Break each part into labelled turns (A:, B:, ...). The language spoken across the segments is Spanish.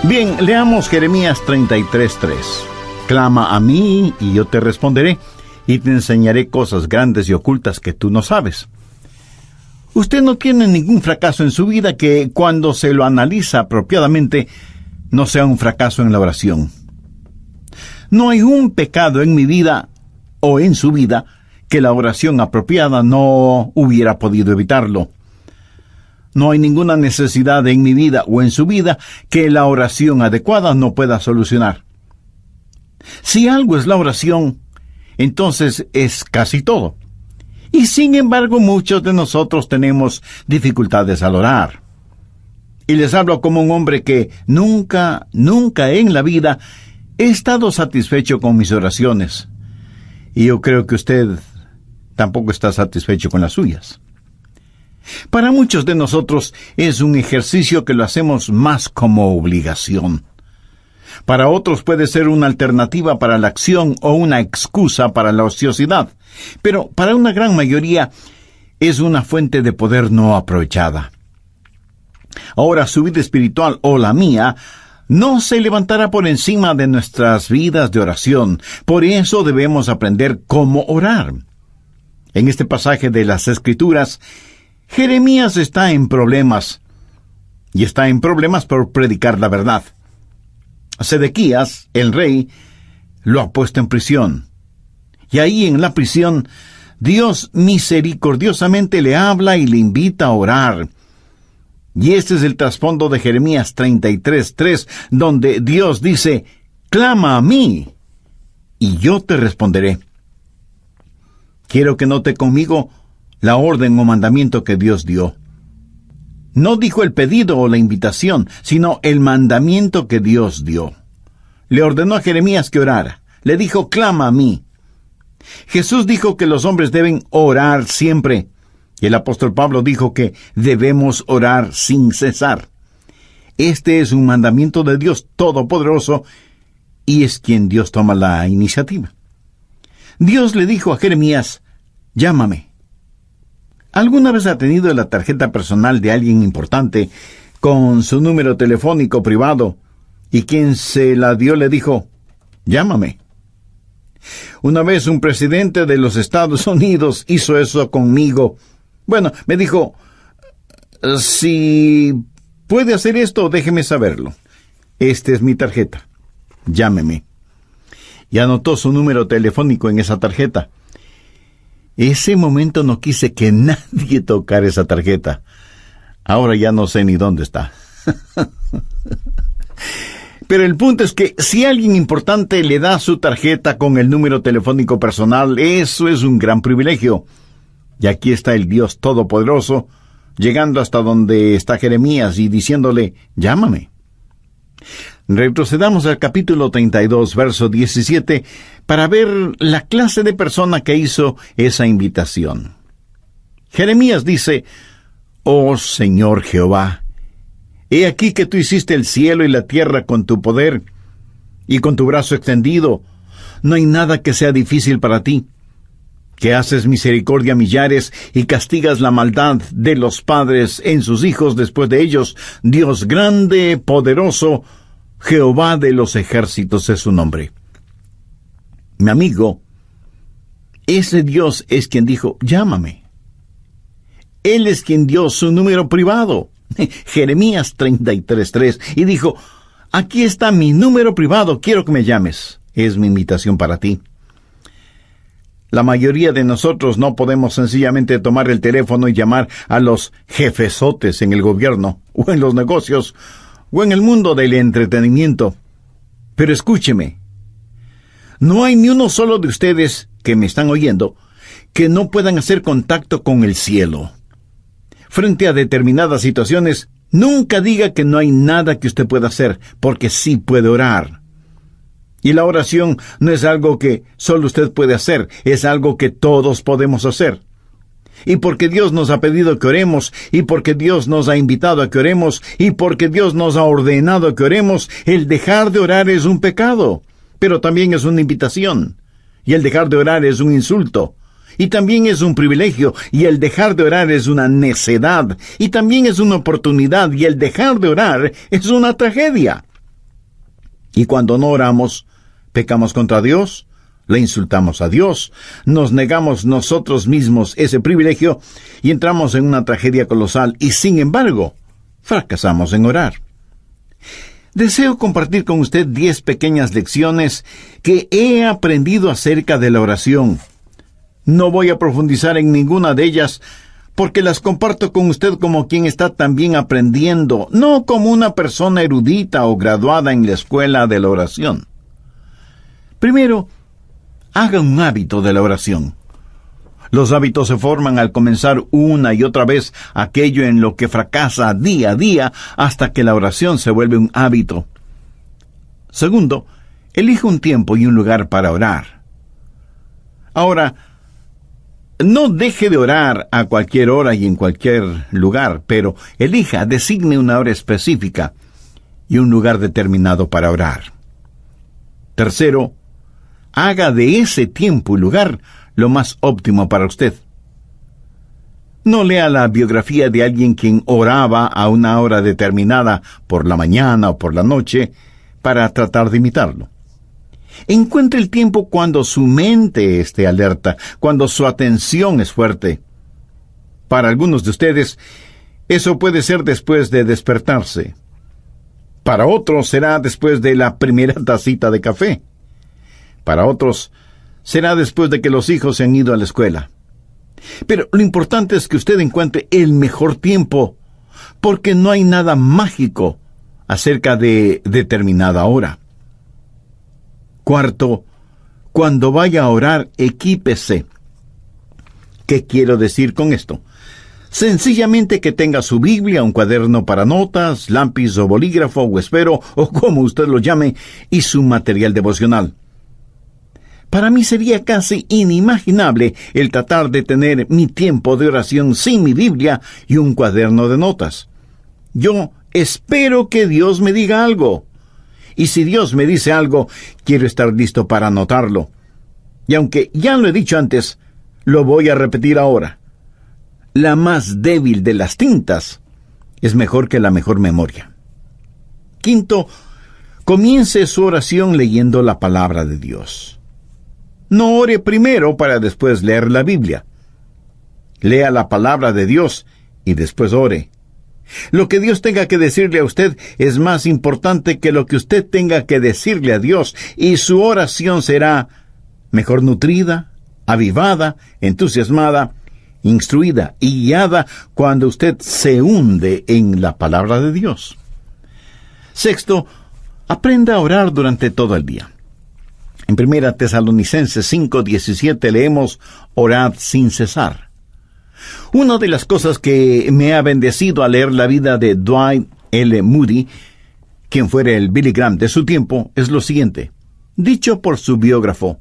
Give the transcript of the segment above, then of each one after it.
A: Bien, leamos Jeremías 33:3. Clama a mí y yo te responderé, y te enseñaré cosas grandes y ocultas que tú no sabes. Usted no tiene ningún fracaso en su vida que, cuando se lo analiza apropiadamente, no sea un fracaso en la oración. No hay un pecado en mi vida o en su vida que la oración apropiada no hubiera podido evitarlo. No hay ninguna necesidad en mi vida o en su vida que la oración adecuada no pueda solucionar. Si algo es la oración, entonces es casi todo. Y sin embargo, muchos de nosotros tenemos dificultades al orar. Y les hablo como un hombre que nunca en la vida he estado satisfecho con mis oraciones. Y yo creo que usted tampoco está satisfecho con las suyas. Para muchos de nosotros es un ejercicio que lo hacemos más como obligación. Para otros puede ser una alternativa para la acción o una excusa para la ociosidad. Pero para una gran mayoría es una fuente de poder no aprovechada. Ahora, su vida espiritual o la mía no se levantará por encima de nuestras vidas de oración. Por eso debemos aprender cómo orar. En este pasaje de las Escrituras, Jeremías está en problemas. Y está en problemas por predicar la verdad. Sedequías, el rey, lo ha puesto en prisión. Y ahí en la prisión, Dios misericordiosamente le habla y le invita a orar. Y este es el trasfondo de Jeremías 33:3, donde Dios dice: clama a mí, y yo te responderé. Quiero que note conmigo la orden o mandamiento que Dios dio. No dijo el pedido o la invitación, sino el mandamiento que Dios dio. Le ordenó a Jeremías que orara. Le dijo: clama a mí. Jesús dijo que los hombres deben orar siempre. Y el apóstol Pablo dijo que debemos orar sin cesar. Este es un mandamiento de Dios Todopoderoso, y es quien Dios toma la iniciativa. Dios le dijo a Jeremías: llámame. ¿Alguna vez ha tenido la tarjeta personal de alguien importante con su número telefónico privado y quien se la dio le dijo: llámame? Una vez un presidente de los Estados Unidos hizo eso conmigo. Bueno, me dijo: si puede hacer esto, déjeme saberlo. Esta es mi tarjeta. Llámeme. Y anotó su número telefónico en esa tarjeta. Ese momento no quise que nadie tocara esa tarjeta. Ahora ya no sé ni dónde está. Pero el punto es que si alguien importante le da su tarjeta con el número telefónico personal, eso es un gran privilegio. Y aquí está el Dios Todopoderoso, llegando hasta donde está Jeremías y diciéndole: llámame. Retrocedamos al capítulo 32, verso 17, para ver la clase de persona que hizo esa invitación. Jeremías dice: oh Señor Jehová, he aquí que tú hiciste el cielo y la tierra con tu poder y con tu brazo extendido. No hay nada que sea difícil para ti. Que haces misericordia a millares y castigas la maldad de los padres en sus hijos después de ellos. Dios grande, poderoso, Jehová de los ejércitos es su nombre. Mi amigo, ese Dios es quien dijo: llámame. Él es quien dio su número privado, Jeremías 33:3, y dijo: aquí está mi número privado, quiero que me llames. Es mi invitación para ti. La mayoría de nosotros no podemos sencillamente tomar el teléfono y llamar a los jefesotes en el gobierno, o en los negocios, o en el mundo del entretenimiento. Pero escúcheme, no hay ni uno solo de ustedes que me están oyendo que no puedan hacer contacto con el cielo. Frente a determinadas situaciones, nunca diga que no hay nada que usted pueda hacer, porque sí puede orar. Y la oración no es algo que solo usted puede hacer, es algo que todos podemos hacer. Y porque Dios nos ha pedido que oremos, y porque Dios nos ha invitado a que oremos, y porque Dios nos ha ordenado que oremos, el dejar de orar es un pecado, pero también es una invitación. Y el dejar de orar es un insulto, y también es un privilegio, y el dejar de orar es una necedad, y también es una oportunidad, y el dejar de orar es una tragedia. Y cuando no oramos, pecamos contra Dios, le insultamos a Dios, nos negamos nosotros mismos ese privilegio y entramos en una tragedia colosal y, sin embargo, fracasamos en orar. Deseo compartir con usted 10 pequeñas lecciones que he aprendido acerca de la oración. No voy a profundizar en ninguna de ellas porque las comparto con usted como quien está también aprendiendo, no como una persona erudita o graduada en la escuela de la oración. Primero, haga un hábito de la oración. Los hábitos se forman al comenzar una y otra vez aquello en lo que fracasa día a día hasta que la oración se vuelve un hábito. Segundo, elija un tiempo y un lugar para orar. Ahora, no deje de orar a cualquier hora y en cualquier lugar, pero designe una hora específica y un lugar determinado para orar. Tercero, haga de ese tiempo y lugar lo más óptimo para usted. No lea la biografía de alguien quien oraba a una hora determinada por la mañana o por la noche para tratar de imitarlo. Encuentre el tiempo cuando su mente esté alerta, cuando su atención es fuerte. Para algunos de ustedes, eso puede ser después de despertarse. Para otros será después de la primera tacita de café. Para otros será después de que los hijos se han ido a la escuela. Pero lo importante es que usted encuentre el mejor tiempo, porque no hay nada mágico acerca de determinada hora. Cuarto, cuando vaya a orar, equípese. ¿Qué quiero decir con esto? Sencillamente que tenga su Biblia, un cuaderno para notas, lápiz o bolígrafo o esfero, o como usted lo llame, y su material devocional. Para mí sería casi inimaginable el tratar de tener mi tiempo de oración sin mi Biblia y un cuaderno de notas. Yo espero que Dios me diga algo. Y si Dios me dice algo, quiero estar listo para anotarlo. Y aunque ya lo he dicho antes, lo voy a repetir ahora. La más débil de las tintas es mejor que la mejor memoria. Quinto, comience su oración leyendo la palabra de Dios. No ore primero para después leer la Biblia. Lea la palabra de Dios y después ore. Lo que Dios tenga que decirle a usted es más importante que lo que usted tenga que decirle a Dios, y su oración será mejor nutrida, avivada, entusiasmada, instruida y guiada cuando usted se hunde en la palabra de Dios. Sexto, aprenda a orar durante todo el día. En 1 Tesalonicenses 5:17 leemos: orad sin cesar. Una de las cosas que me ha bendecido al leer la vida de Dwight L. Moody, quien fuera el Billy Graham de su tiempo, es lo siguiente, dicho por su biógrafo: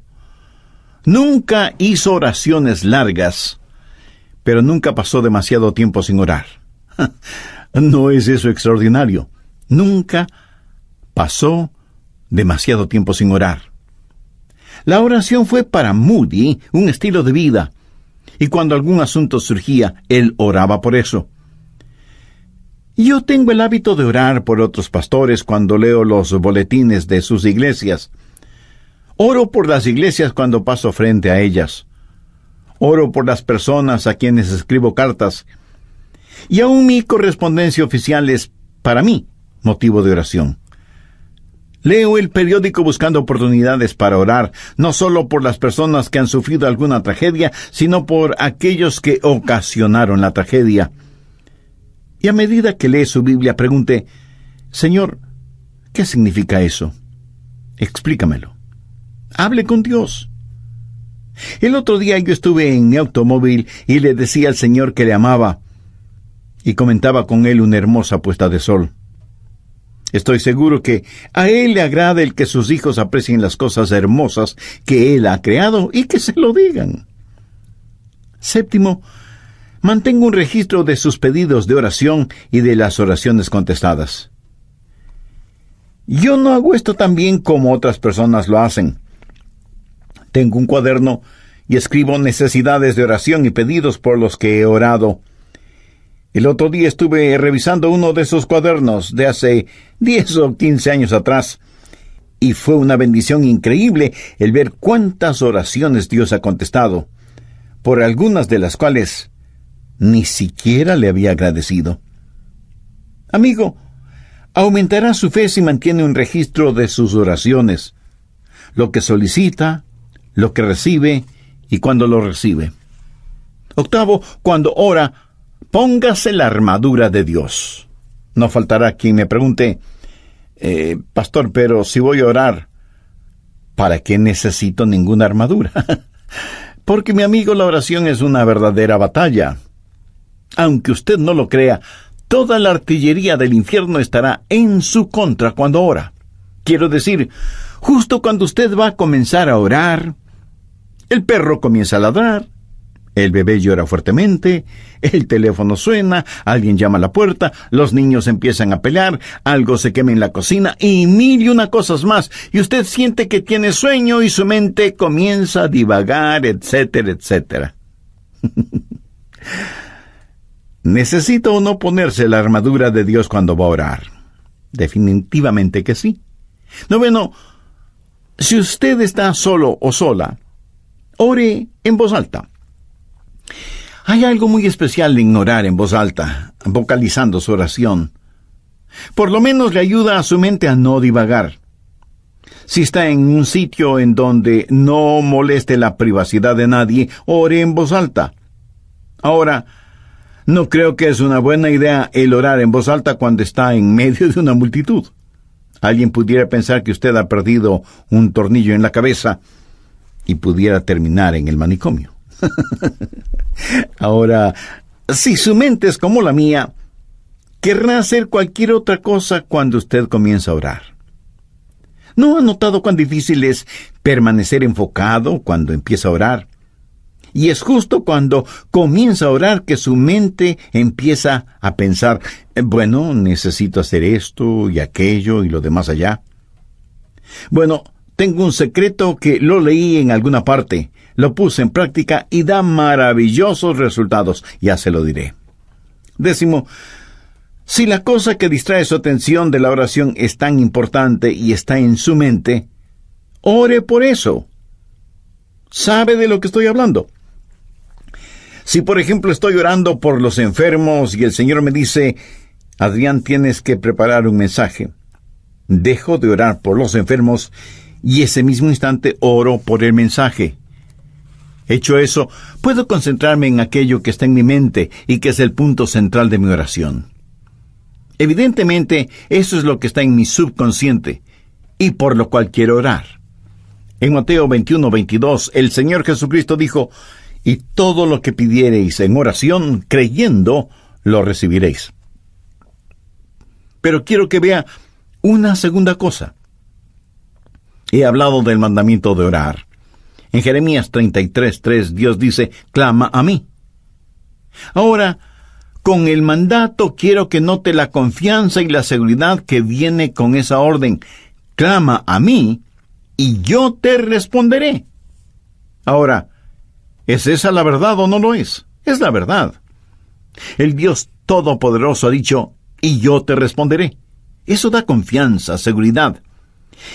A: nunca hizo oraciones largas, pero nunca pasó demasiado tiempo sin orar. ¿No es eso extraordinario? Nunca pasó demasiado tiempo sin orar. La oración fue para Moody un estilo de vida, y cuando algún asunto surgía, él oraba por eso. Yo tengo el hábito de orar por otros pastores cuando leo los boletines de sus iglesias. Oro por las iglesias cuando paso frente a ellas. Oro por las personas a quienes escribo cartas. Y aún mi correspondencia oficial es, para mí, motivo de oración. Leo el periódico buscando oportunidades para orar, no solo por las personas que han sufrido alguna tragedia, sino por aquellos que ocasionaron la tragedia. Y a medida que lee su Biblia, pregunte: Señor, ¿qué significa eso? Explícamelo. Hable con Dios. El otro día yo estuve en mi automóvil y le decía al Señor que le amaba, y comentaba con él una hermosa puesta de sol. Estoy seguro que a Él le agrada el que sus hijos aprecien las cosas hermosas que Él ha creado y que se lo digan. Séptimo, mantenga un registro de sus pedidos de oración y de las oraciones contestadas. Yo no hago esto tan bien como otras personas lo hacen. Tengo un cuaderno y escribo necesidades de oración y pedidos por los que he orado. El otro día estuve revisando uno de esos cuadernos de hace 10 o 15 años atrás, Y fue una bendición increíble el ver cuántas oraciones Dios ha contestado, por algunas de las cuales ni siquiera le había agradecido. Amigo, aumentará su fe si mantiene un registro de sus oraciones, lo que solicita, lo que recibe y cuando lo recibe. Octavo, cuando ora, póngase la armadura de Dios. No faltará quien me pregunte, pastor, pero si voy a orar, ¿para qué necesito ninguna armadura? Porque, mi amigo, la oración es una verdadera batalla. Aunque usted no lo crea, toda la artillería del infierno estará en su contra cuando ora. Quiero decir, justo cuando usted va a comenzar a orar, el perro comienza a ladrar, el bebé llora fuertemente, el teléfono suena, alguien llama a la puerta, los niños empiezan a pelear, algo se quema en la cocina y mil y una cosas más, y usted siente que tiene sueño y su mente comienza a divagar, etcétera, etcétera. ¿Necesita o no ponerse la armadura de Dios cuando va a orar? Definitivamente que sí. Noveno, si usted está solo o sola, ore en voz alta. Hay algo muy especial en orar en voz alta, vocalizando su oración. Por lo menos le ayuda a su mente a no divagar. Si está en un sitio en donde no moleste la privacidad de nadie, ore en voz alta. Ahora, no creo que es una buena idea el orar en voz alta cuando está en medio de una multitud. Alguien pudiera pensar que usted ha perdido un tornillo en la cabeza y pudiera terminar en el manicomio. Ahora, si su mente es como la mía, querrá hacer cualquier otra cosa cuando usted comienza a orar. ¿No ha notado cuán difícil es permanecer enfocado cuando empieza a orar? Y es justo cuando comienza a orar que su mente empieza a pensar, bueno, necesito hacer esto y aquello y lo demás allá. Bueno, tengo un secreto que lo leí en alguna parte, lo puse en práctica y da maravillosos resultados, ya se lo diré. Décimo, si la cosa que distrae su atención de la oración es tan importante y está en su mente, ore por eso. ¿Sabe de lo que estoy hablando? Si, por ejemplo, estoy orando por los enfermos y el Señor me dice, Adrián, tienes que preparar un mensaje, dejo de orar por los enfermos y ese mismo instante oro por el mensaje. Hecho eso, puedo concentrarme en aquello que está en mi mente y que es el punto central de mi oración. Evidentemente, eso es lo que está en mi subconsciente y por lo cual quiero orar. En Mateo 21:22, el Señor Jesucristo dijo, y todo lo que pidiereis en oración, creyendo, lo recibiréis. Pero quiero que vea una segunda cosa. He hablado del mandamiento de orar. En Jeremías 33:3, Dios dice, clama a mí. Ahora, con el mandato quiero que note la confianza y la seguridad que viene con esa orden. Clama a mí, y yo te responderé. Ahora, ¿es esa la verdad o no lo es? Es la verdad. El Dios Todopoderoso ha dicho, y yo te responderé. Eso da confianza, seguridad.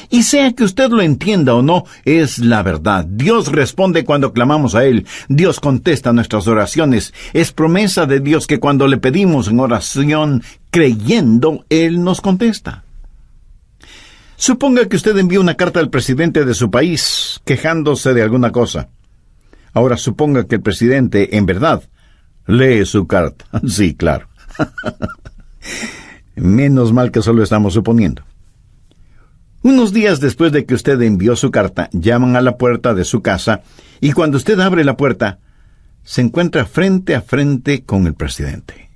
A: Y sea que usted lo entienda o no, es la verdad. Dios responde cuando clamamos a Él. Dios contesta nuestras oraciones. Es promesa de Dios que cuando le pedimos en oración, creyendo, Él nos contesta. Suponga que usted envía una carta al presidente de su país, quejándose de alguna cosa. Ahora suponga que el presidente, en verdad, lee su carta. Sí, claro. Menos mal que solo estamos suponiendo. Unos días después de que usted envió su carta, llaman a la puerta de su casa y cuando usted abre la puerta, se encuentra frente a frente con el presidente.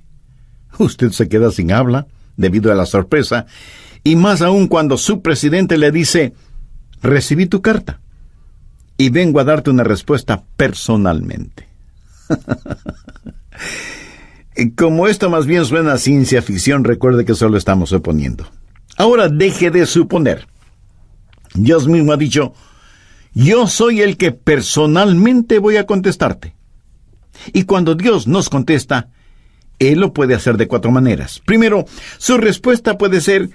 A: Usted se queda sin habla debido a la sorpresa y más aún cuando su presidente le dice, recibí tu carta y vengo a darte una respuesta personalmente. Como esto más bien suena a ciencia ficción, recuerde que solo estamos suponiendo. Ahora deje de suponer. Dios mismo ha dicho, yo soy el que personalmente voy a contestarte. Y cuando Dios nos contesta, Él lo puede hacer de 4 maneras. Primero, su respuesta puede ser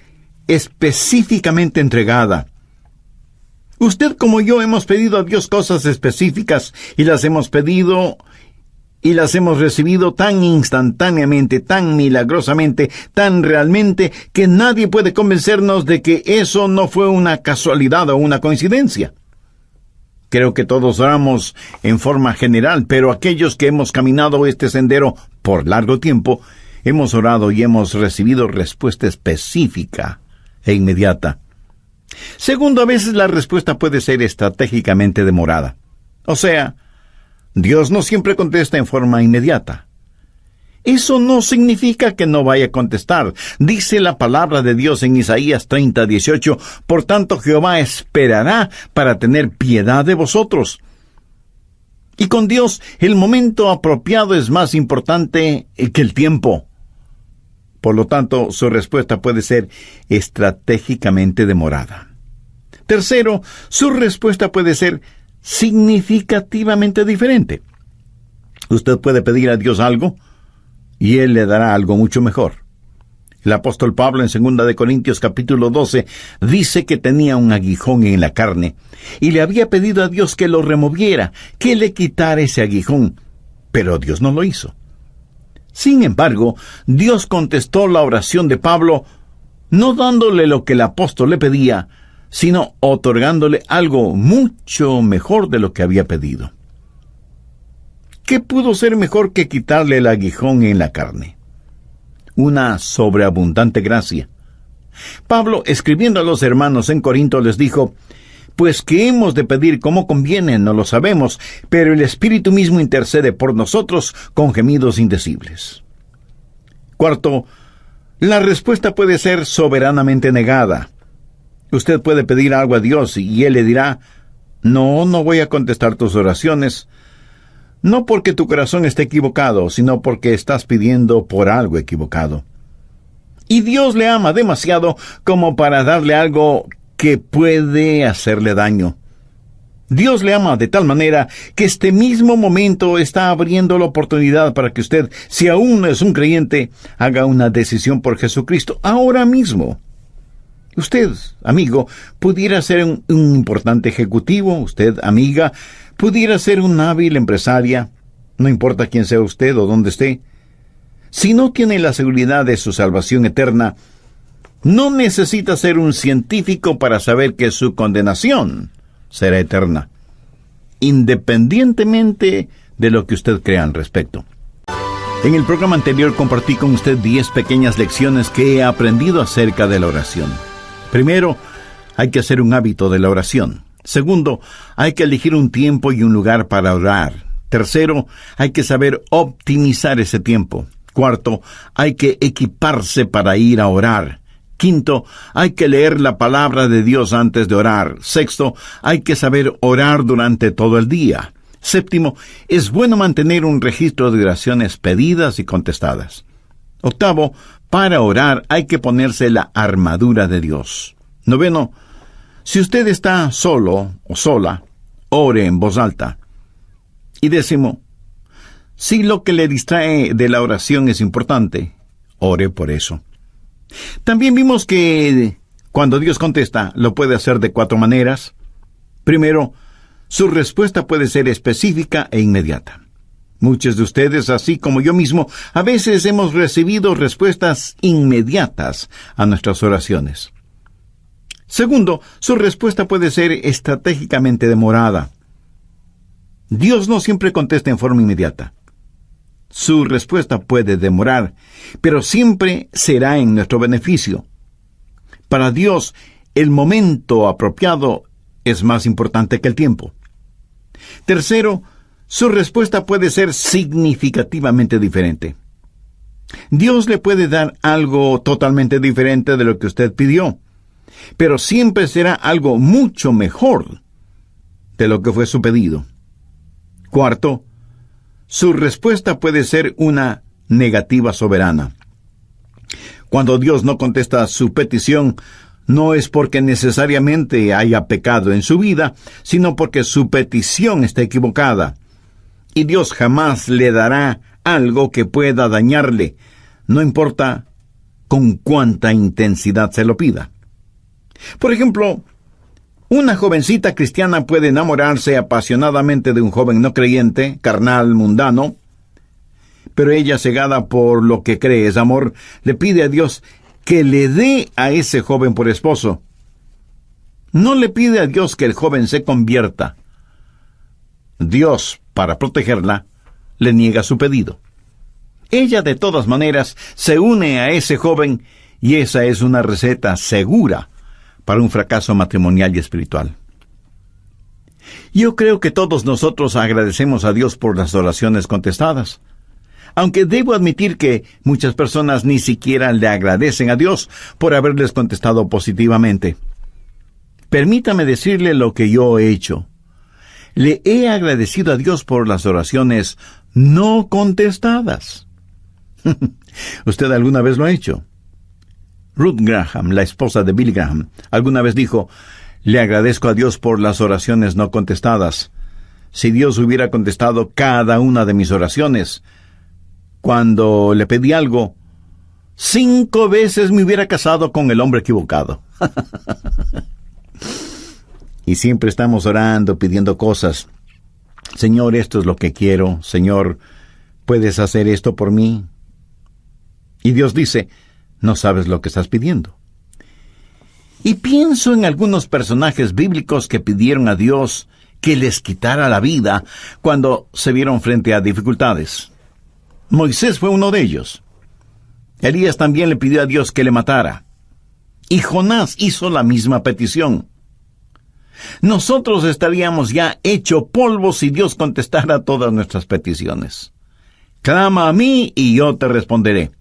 A: específicamente entregada, Usted como yo hemos pedido a Dios cosas específicas y las hemos pedido y las hemos recibido tan instantáneamente, tan milagrosamente, tan realmente, que nadie puede convencernos de que eso no fue una casualidad o una coincidencia. Creo que todos oramos en forma general, pero aquellos que hemos caminado este sendero por largo tiempo, hemos orado y hemos recibido respuesta específica e inmediata. Segundo, a veces la respuesta puede ser estratégicamente demorada. O sea, Dios no siempre contesta en forma inmediata. Eso no significa que no vaya a contestar. Dice la palabra de Dios en Isaías 30:18, por tanto Jehová esperará para tener piedad de vosotros. Y con Dios, el momento apropiado es más importante que el tiempo. Por lo tanto, su respuesta puede ser estratégicamente demorada. Tercero, su respuesta puede ser significativamente diferente. Usted puede pedir a Dios algo y Él le dará algo mucho mejor. El apóstol Pablo en 2 Corintios capítulo 12 dice que tenía un aguijón en la carne y le había pedido a Dios que lo removiera, que le quitara ese aguijón, pero Dios no lo hizo. Sin embargo, Dios contestó la oración de Pablo, no dándole lo que el apóstol le pedía, sino otorgándole algo mucho mejor de lo que había pedido. ¿Qué pudo ser mejor que quitarle el aguijón en la carne? Una sobreabundante gracia. Pablo, escribiendo a los hermanos en Corinto, les dijo, pues que hemos de pedir como conviene, no lo sabemos, pero el Espíritu mismo intercede por nosotros con gemidos indecibles. Cuarto, la respuesta puede ser soberanamente negada. Usted puede pedir algo a Dios y Él le dirá, no voy a contestar tus oraciones, no porque tu corazón esté equivocado, sino porque estás pidiendo por algo equivocado. Y Dios le ama demasiado como para darle algo que puede hacerle daño. Dios le ama de tal manera que este mismo momento está abriendo la oportunidad para que usted, si aún no es un creyente, haga una decisión por Jesucristo ahora mismo. Usted, amigo, pudiera ser un importante ejecutivo. Usted, amiga, pudiera ser una hábil empresaria. No importa quién sea usted o dónde esté. Si no tiene la seguridad de su salvación eterna, no necesita ser un científico para saber que su condenación será eterna, independientemente de lo que usted crea al respecto. En el programa anterior compartí con usted 10 pequeñas lecciones que he aprendido acerca de la oración. Primero, hay que hacer un hábito de la oración. Segundo, hay que elegir un tiempo y un lugar para orar. Tercero, hay que saber optimizar ese tiempo. Cuarto, hay que equiparse para ir a orar. Quinto, hay que leer la palabra de Dios antes de orar. Sexto, hay que saber orar durante todo el día. Séptimo, es bueno mantener un registro de oraciones pedidas y contestadas. Octavo, para orar hay que ponerse la armadura de Dios. Noveno, si usted está solo o sola, ore en voz alta. Y décimo, si lo que le distrae de la oración es importante, ore por eso. También vimos que cuando Dios contesta, lo puede hacer de 4 maneras. Primero, su respuesta puede ser específica e inmediata. Muchos de ustedes, así como yo mismo, a veces hemos recibido respuestas inmediatas a nuestras oraciones. Segundo, su respuesta puede ser estratégicamente demorada. Dios no siempre contesta en forma inmediata. Su respuesta puede demorar, pero siempre será en nuestro beneficio. Para Dios, el momento apropiado es más importante que el tiempo. Tercero, su respuesta puede ser significativamente diferente. Dios le puede dar algo totalmente diferente de lo que usted pidió, pero siempre será algo mucho mejor de lo que fue su pedido. Cuarto, su respuesta puede ser una negativa soberana. Cuando Dios no contesta su petición, no es porque necesariamente haya pecado en su vida, sino porque su petición está equivocada. Y Dios jamás le dará algo que pueda dañarle, no importa con cuánta intensidad se lo pida. Por ejemplo, Una jovencita cristiana puede enamorarse apasionadamente de un joven no creyente, carnal, mundano, pero ella, cegada por lo que cree es amor, le pide a Dios que le dé a ese joven por esposo. No le pide a Dios que el joven se convierta. Dios, para protegerla, le niega su pedido. Ella, de todas maneras, se une a ese joven, y esa es una receta segura para un fracaso matrimonial y espiritual. Yo creo que todos nosotros agradecemos a Dios por las oraciones contestadas, aunque debo admitir que muchas personas ni siquiera le agradecen a Dios por haberles contestado positivamente. Permítame decirle lo que yo he hecho. Le he agradecido a Dios por las oraciones no contestadas. ¿Usted alguna vez lo ha hecho? Ruth Graham, la esposa de Billy Graham, alguna vez dijo: le agradezco a Dios por las oraciones no contestadas. Si Dios hubiera contestado cada una de mis oraciones, cuando le pedí algo, 5 veces me hubiera casado con el hombre equivocado. Y siempre estamos orando, pidiendo cosas. Señor, esto es lo que quiero. Señor, ¿puedes hacer esto por mí? Y Dios dice: no sabes lo que estás pidiendo. Y pienso en algunos personajes bíblicos que pidieron a Dios que les quitara la vida cuando se vieron frente a dificultades. Moisés fue uno de ellos. Elías también le pidió a Dios que le matara. Y Jonás hizo la misma petición. Nosotros estaríamos ya hecho polvo si Dios contestara todas nuestras peticiones. Clama a mí y yo te responderé.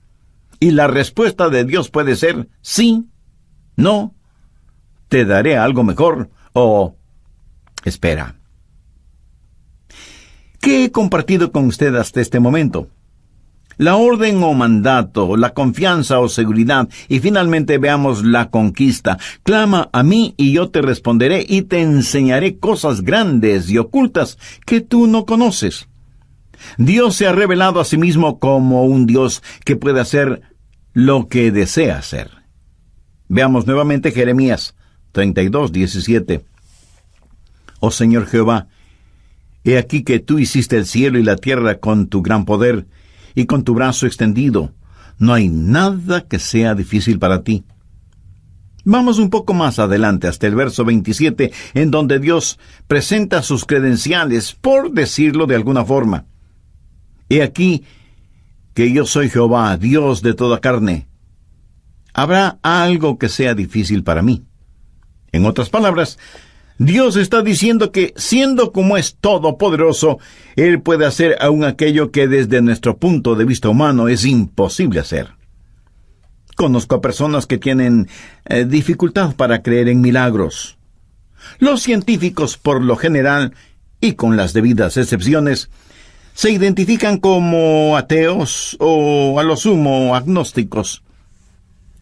A: Y la respuesta de Dios puede ser sí, no, te daré algo mejor o espera. ¿Qué he compartido con usted hasta este momento? La orden o mandato, la confianza o seguridad, y finalmente veamos la conquista. Clama a mí y yo te responderé y te enseñaré cosas grandes y ocultas que tú no conoces. Dios se ha revelado a sí mismo como un Dios que puede hacer lo que desea hacer. Veamos nuevamente Jeremías 32:17. Oh Señor Jehová, he aquí que tú hiciste el cielo y la tierra con tu gran poder y con tu brazo extendido. No hay nada que sea difícil para ti. Vamos un poco más adelante, hasta el verso 27, en donde Dios presenta sus credenciales, por decirlo de alguna forma. He aquí que yo soy Jehová, Dios de toda carne. ¿Habrá algo que sea difícil para mí? En otras palabras, Dios está diciendo que, siendo como es todopoderoso, Él puede hacer aún aquello que desde nuestro punto de vista humano es imposible hacer. Conozco a personas que tienen dificultad para creer en milagros. Los científicos, por lo general, y con las debidas excepciones, se identifican como ateos o, a lo sumo, agnósticos.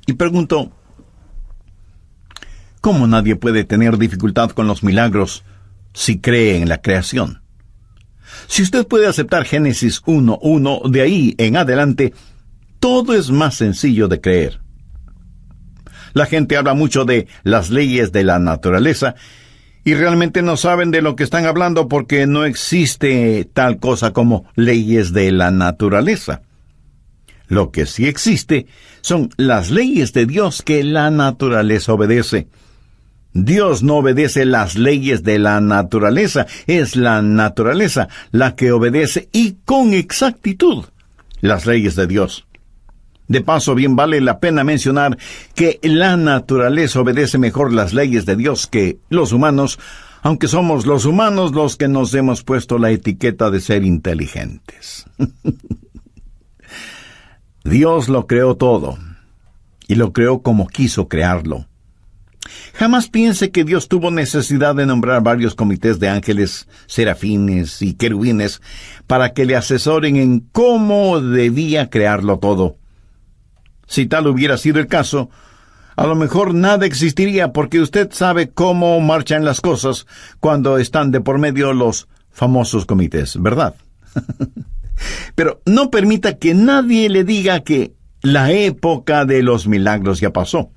A: Y pregunto, ¿cómo nadie puede tener dificultad con los milagros si cree en la creación? Si usted puede aceptar Génesis 1:1, de ahí en adelante, todo es más sencillo de creer. La gente habla mucho de las leyes de la naturaleza, y realmente no saben de lo que están hablando porque no existe tal cosa como leyes de la naturaleza. Lo que sí existe son las leyes de Dios que la naturaleza obedece. Dios no obedece las leyes de la naturaleza, es la naturaleza la que obedece y con exactitud las leyes de Dios. De paso, bien vale la pena mencionar que la naturaleza obedece mejor las leyes de Dios que los humanos, aunque somos los humanos los que nos hemos puesto la etiqueta de ser inteligentes. Dios lo creó todo, y lo creó como quiso crearlo. Jamás piense que Dios tuvo necesidad de nombrar varios comités de ángeles, serafines y querubines para que le asesoren en cómo debía crearlo todo. Si tal hubiera sido el caso, a lo mejor nada existiría, porque usted sabe cómo marchan las cosas cuando están de por medio los famosos comités, ¿verdad? Pero no permita que nadie le diga que la época de los milagros ya pasó.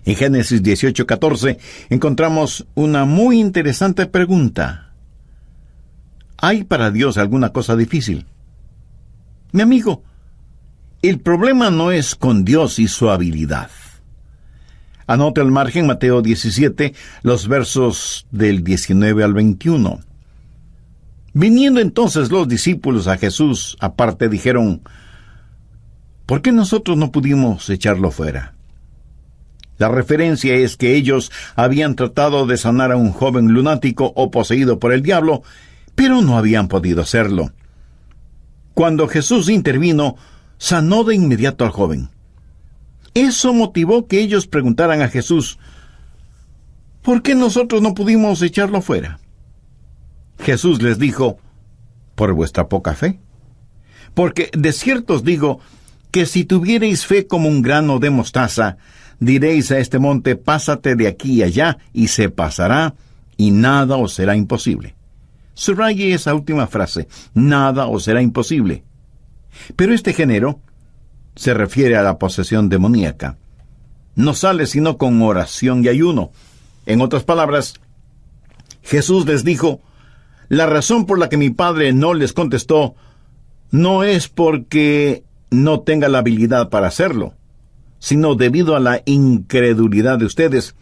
A: En Génesis 18:14 encontramos una muy interesante pregunta. ¿Hay para Dios alguna cosa difícil? Mi amigo, el problema no es con Dios y su habilidad. Anote al margen Mateo 17, los versos del 19 al 21. Viniendo entonces los discípulos a Jesús aparte, dijeron: ¿por qué nosotros no pudimos echarlo fuera? La referencia es que ellos habían tratado de sanar a un joven lunático o poseído por el diablo, pero no habían podido hacerlo. Cuando Jesús intervino, sanó de inmediato al joven. Eso motivó que ellos preguntaran a Jesús: ¿por qué nosotros no pudimos echarlo fuera? Jesús les dijo: por vuestra poca fe. Porque de cierto os digo que si tuviereis fe como un grano de mostaza, diréis a este monte: pásate de aquí y allá, y se pasará, y nada os será imposible. Subraye esa última frase: nada os será imposible. Pero este género se refiere a la posesión demoníaca. No sale sino con oración y ayuno. En otras palabras, Jesús les dijo: la razón por la que mi Padre no les contestó no es porque no tenga la habilidad para hacerlo, sino debido a la incredulidad de ustedes.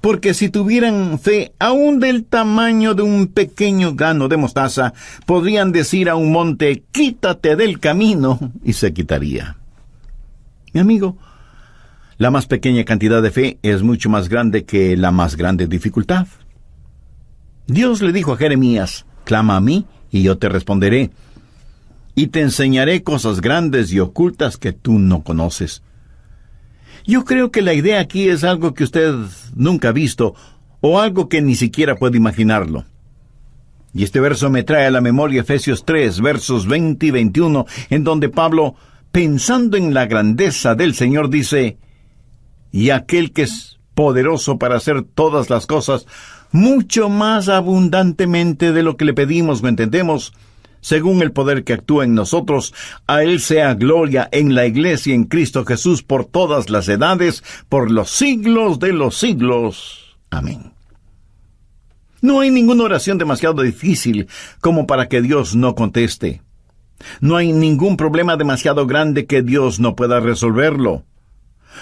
A: Porque si tuvieran fe aún del tamaño de un pequeño grano de mostaza, podrían decir a un monte: quítate del camino, y se quitaría. Mi amigo, la más pequeña cantidad de fe es mucho más grande que la más grande dificultad. Dios le dijo a Jeremías: clama a mí, y yo te responderé, y te enseñaré cosas grandes y ocultas que tú no conoces. Yo creo que la idea aquí es algo que usted nunca ha visto, o algo que ni siquiera puede imaginarlo. Y este verso me trae a la memoria Efesios 3, versos 20 y 21, en donde Pablo, pensando en la grandeza del Señor, dice: y aquel que es poderoso para hacer todas las cosas, mucho más abundantemente de lo que le pedimos o entendemos, según el poder que actúa en nosotros, a Él sea gloria en la Iglesia en Cristo Jesús por todas las edades, por los siglos de los siglos. Amén. No hay ninguna oración demasiado difícil como para que Dios no conteste. No hay ningún problema demasiado grande que Dios no pueda resolverlo.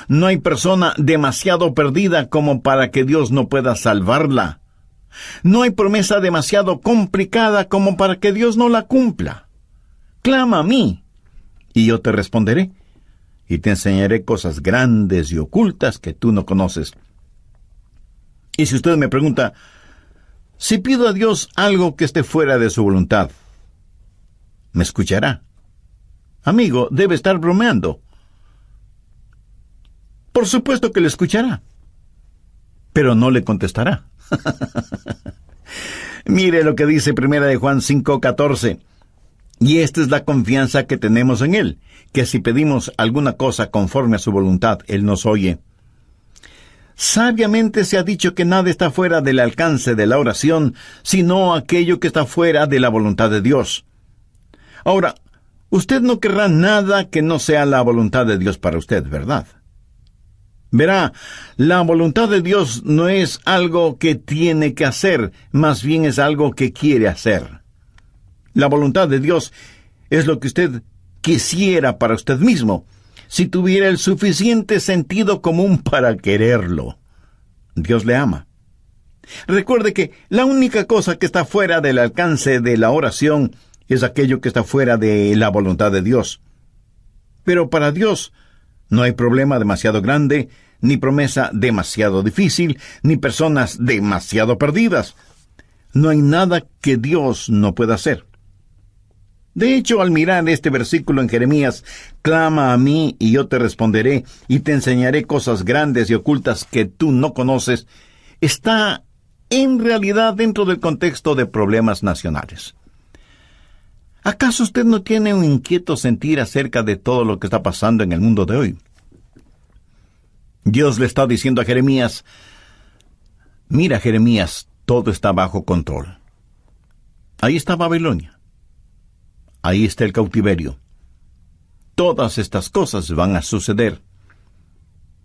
A: No hay persona demasiado perdida como para que Dios no pueda salvarla. No hay promesa demasiado complicada como para que Dios no la cumpla. Clama a mí, y yo te responderé, y te enseñaré cosas grandes y ocultas que tú no conoces. Y si usted me pregunta: si pido a Dios algo que esté fuera de su voluntad, ¿me escuchará? Amigo, debe estar bromeando. Por supuesto que le escuchará, pero no le contestará. Mire lo que dice 1 Juan 5:14. Y esta es la confianza que tenemos en Él, que si pedimos alguna cosa conforme a su voluntad, Él nos oye. Sabiamente se ha dicho que nada está fuera del alcance de la oración, sino aquello que está fuera de la voluntad de Dios. Ahora, usted no querrá nada que no sea la voluntad de Dios para usted, ¿verdad? Verá, la voluntad de Dios no es algo que tiene que hacer, más bien es algo que quiere hacer. La voluntad de Dios es lo que usted quisiera para usted mismo, si tuviera el suficiente sentido común para quererlo. Dios le ama. Recuerde que la única cosa que está fuera del alcance de la oración es aquello que está fuera de la voluntad de Dios. Pero para Dios no hay problema demasiado grande, ni promesa demasiado difícil, ni personas demasiado perdidas. No hay nada que Dios no pueda hacer. De hecho, al mirar este versículo en Jeremías, clama a mí y yo te responderé, y te enseñaré cosas grandes y ocultas que tú no conoces, está en realidad dentro del contexto de problemas nacionales. ¿Acaso usted no tiene un inquieto sentir acerca de todo lo que está pasando en el mundo de hoy? Dios le está diciendo a Jeremías: mira, Jeremías, todo está bajo control. Ahí está Babilonia. Ahí está el cautiverio. Todas estas cosas van a suceder.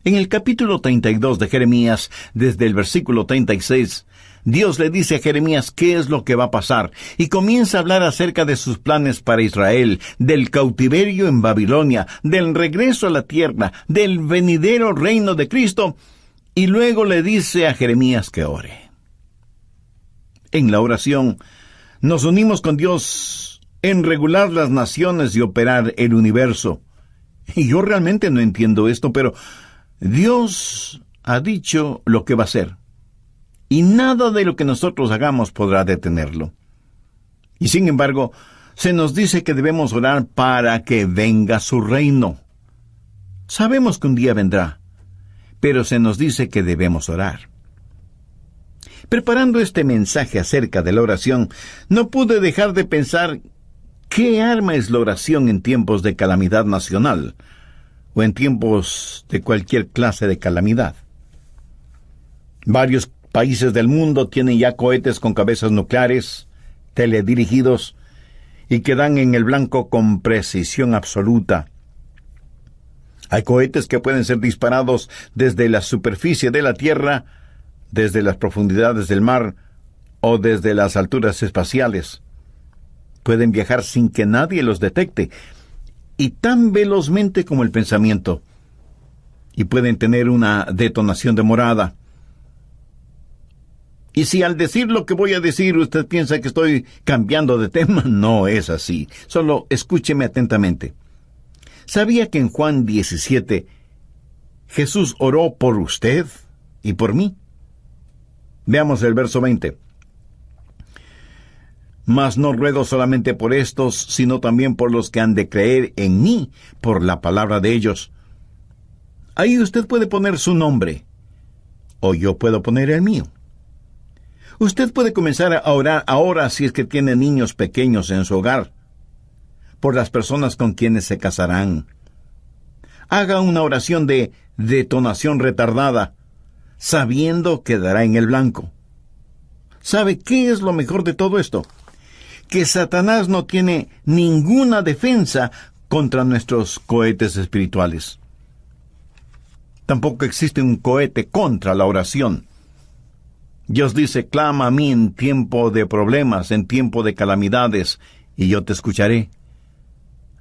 A: En el capítulo 32 de Jeremías, desde el versículo 36, Dios le dice a Jeremías qué es lo que va a pasar, y comienza a hablar acerca de sus planes para Israel, del cautiverio en Babilonia, del regreso a la tierra, del venidero reino de Cristo, y luego le dice a Jeremías que ore. En la oración, nos unimos con Dios en regular las naciones y operar el universo. Y yo realmente no entiendo esto, pero Dios ha dicho lo que va a hacer, y nada de lo que nosotros hagamos podrá detenerlo. Y sin embargo, se nos dice que debemos orar para que venga su reino. Sabemos que un día vendrá, pero se nos dice que debemos orar. Preparando este mensaje acerca de la oración, no pude dejar de pensar qué arma es la oración en tiempos de calamidad nacional, o en tiempos de cualquier clase de calamidad. Varios países del mundo tienen ya cohetes con cabezas nucleares, teledirigidos, y que dan en el blanco con precisión absoluta. Hay cohetes que pueden ser disparados desde la superficie de la Tierra, desde las profundidades del mar, o desde las alturas espaciales. Pueden viajar sin que nadie los detecte, y tan velozmente como el pensamiento, y pueden tener una detonación demorada. Y si al decir lo que voy a decir usted piensa que estoy cambiando de tema, no es así. Solo escúcheme atentamente. ¿Sabía que en Juan 17 Jesús oró por usted y por mí? Veamos el verso 20. Mas no ruego solamente por estos, sino también por los que han de creer en mí, por la palabra de ellos. Ahí usted puede poner su nombre, o yo puedo poner el mío. Usted puede comenzar a orar ahora si es que tiene niños pequeños en su hogar, por las personas con quienes se casarán. Haga una oración de detonación retardada, sabiendo que dará en el blanco. ¿Sabe qué es lo mejor de todo esto? Que Satanás no tiene ninguna defensa contra nuestros cohetes espirituales. Tampoco existe un cohete contra la oración. Dios dice, clama a mí en tiempo de problemas, en tiempo de calamidades, y yo te escucharé.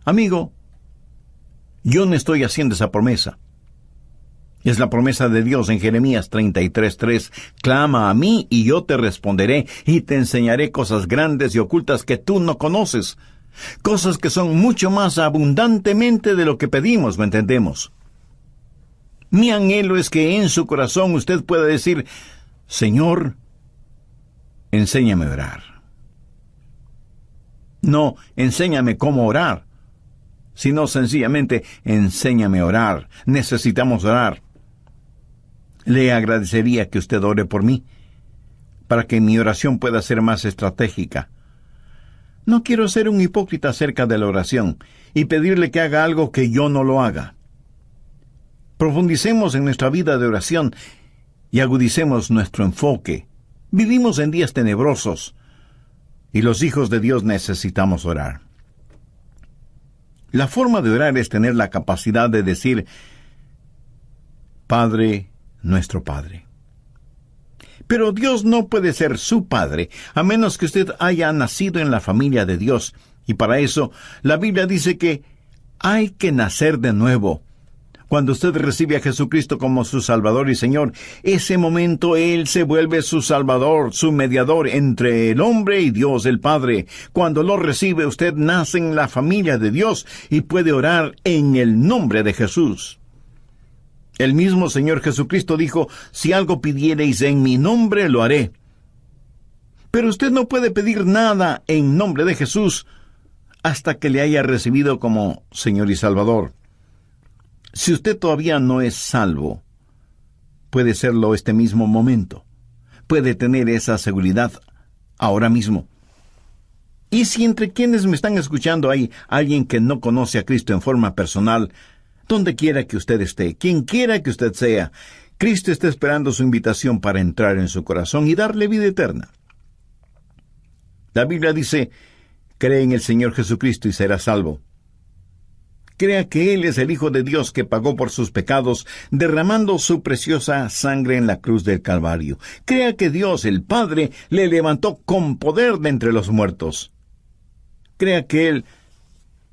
A: Amigo, yo no estoy haciendo esa promesa. Es la promesa de Dios en Jeremías 33:3. Clama a mí y yo te responderé y te enseñaré cosas grandes y ocultas que tú no conoces. Cosas que son mucho más abundantemente de lo que pedimos, ¿me entendemos? Mi anhelo es que en su corazón usted pueda decir, Señor, enséñame a orar. No, enséñame cómo orar, sino sencillamente, enséñame a orar. Necesitamos orar. Le agradecería que usted ore por mí, para que mi oración pueda ser más estratégica. No quiero ser un hipócrita acerca de la oración y pedirle que haga algo que yo no lo haga. Profundicemos en nuestra vida de oración y agudicemos nuestro enfoque. Vivimos en días tenebrosos y los hijos de Dios necesitamos orar. La forma de orar es tener la capacidad de decir, Padre, nuestro Padre. Pero Dios no puede ser su Padre, a menos que usted haya nacido en la familia de Dios. Y para eso, la Biblia dice que hay que nacer de nuevo. Cuando usted recibe a Jesucristo como su Salvador y Señor, ese momento Él se vuelve su Salvador, su mediador entre el hombre y Dios el Padre. Cuando lo recibe, usted nace en la familia de Dios y puede orar en el nombre de Jesús. El mismo Señor Jesucristo dijo, si algo pidiereis en mi nombre, lo haré. Pero usted no puede pedir nada en nombre de Jesús hasta que le haya recibido como Señor y Salvador. Si usted todavía no es salvo, puede serlo este mismo momento. Puede tener esa seguridad ahora mismo. Y si entre quienes me están escuchando hay alguien que no conoce a Cristo en forma personal, donde quiera que usted esté, quien quiera que usted sea, Cristo está esperando su invitación para entrar en su corazón y darle vida eterna. La Biblia dice, cree en el Señor Jesucristo y serás salvo. Crea que Él es el Hijo de Dios que pagó por sus pecados, derramando su preciosa sangre en la cruz del Calvario. Crea que Dios, el Padre, le levantó con poder de entre los muertos. Crea que Él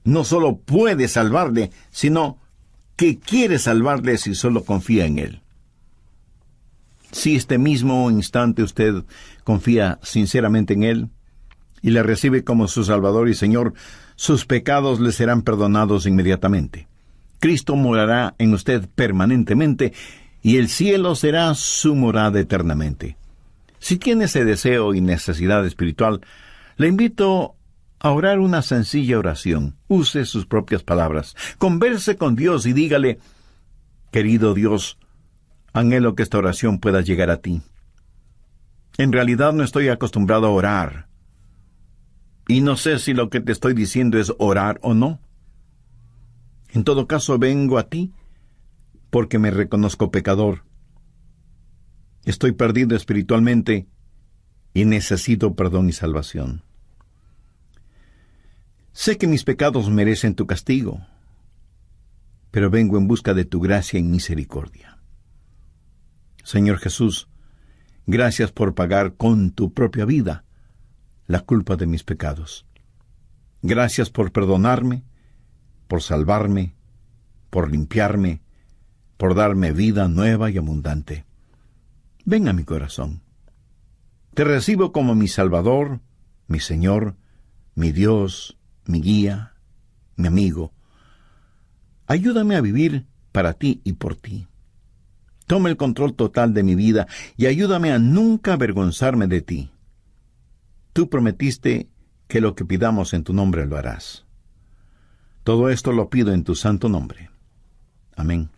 A: no solo puede salvarle, sino que quiere salvarle si solo confía en Él. Si este mismo instante usted confía sinceramente en Él y le recibe como su Salvador y Señor, sus pecados le serán perdonados inmediatamente. Cristo morará en usted permanentemente y el cielo será su morada eternamente. Si tiene ese deseo y necesidad espiritual, le invito a orar una sencilla oración. Use sus propias palabras. Converse con Dios y dígale: querido Dios, anhelo que esta oración pueda llegar a ti. En realidad no estoy acostumbrado a orar. Y no sé si lo que te estoy diciendo es orar o no. En todo caso, vengo a ti porque me reconozco pecador. Estoy perdido espiritualmente y necesito perdón y salvación. Sé que mis pecados merecen tu castigo, pero vengo en busca de tu gracia y misericordia. Señor Jesús, gracias por pagar con tu propia vida la culpa de mis pecados. Gracias por perdonarme, por salvarme, por limpiarme, por darme vida nueva y abundante. Ven a mi corazón. Te recibo como mi Salvador, mi Señor, mi Dios, mi guía, mi amigo. Ayúdame a vivir para ti y por ti. Toma el control total de mi vida y ayúdame a nunca avergonzarme de ti. Tú prometiste que lo que pidamos en tu nombre lo harás. Todo esto lo pido en tu santo nombre. Amén.